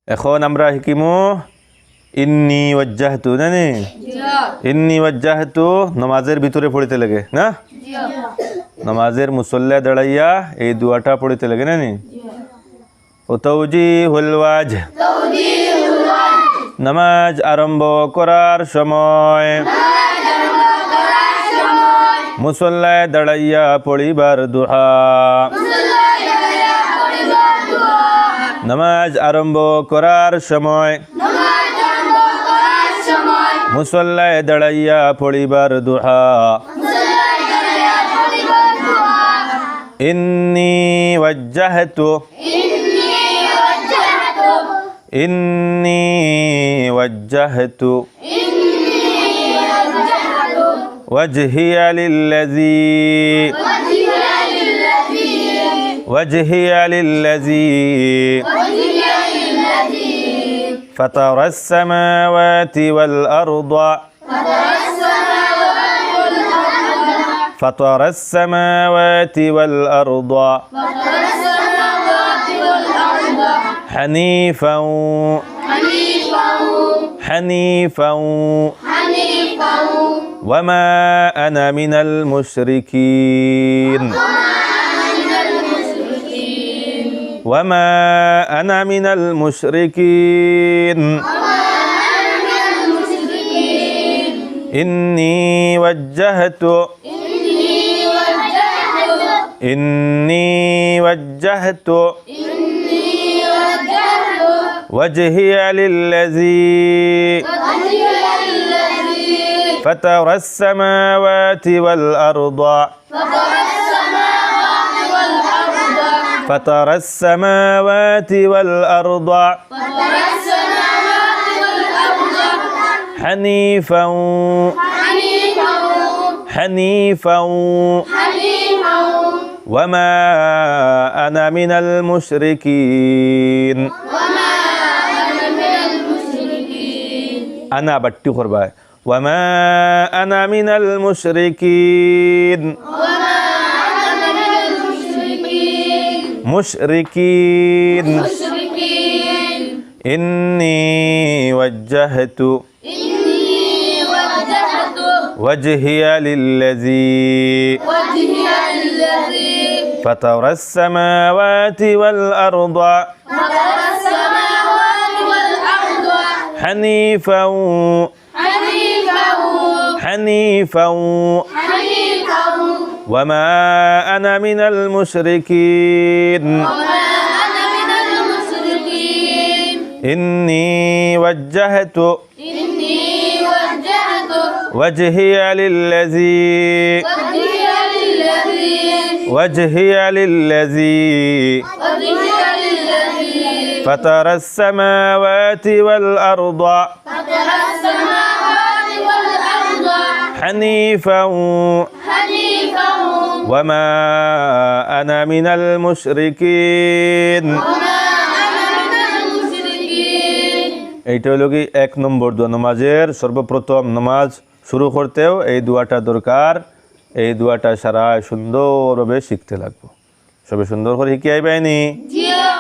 এখন আমরা শিকিমু ইন্নি ওয়াজ্জাহতু জানি ইন্নি ওয়াজ্জাহতু নামাজের ভিতরে পড়িতে লাগে না নামাজের মুসল্লা দাঁড়াইয়া এই দুয়াটা পড়িতে লাগে না নি ও তাওজিহুল ওয়াজহ নামাজ আরম্ভ করার সময় মুসল্লায় দাঁড়াইয়া পড়িবার দুহা নামাজ আরম্ভ করার সময় মুসল্লায় দাঁড়াইয়া পড়িবার দুহা ইন্নি ওয়াজ্জাহতু ইন্নি ওয়াজ্জাহতু ওয়াজহিয়া লিল্লাযী فطر السماوات والأرض فطر السماوات والأرض حنيفا وما أنا من المشركين وما أنا من المشركين إني وجهت وجهي للذي فطر السماوات والأرض فطر السماوات والأرض حنيفا وما أنا من المشركين أنا بट्टी قربا وما أنا من المشركين مشركين إني وجهت وجهي للذي فطر السماوات والأرض حنيفا وما أنا من المشركين إني وجهت وجهي للذي فطر السماوات والأرض حنيفا وما أنا من المشركين এইটা হলো কি 1 নম্বর দোয়া নামাজের সর্বপ্রথম নামাজ শুরু করতেও এই দোয়াটা দরকার এই দোয়াটা সারা সুন্দরভাবে শিখতে লাগবো সবে সুন্দর করে শিখে আইবাইনি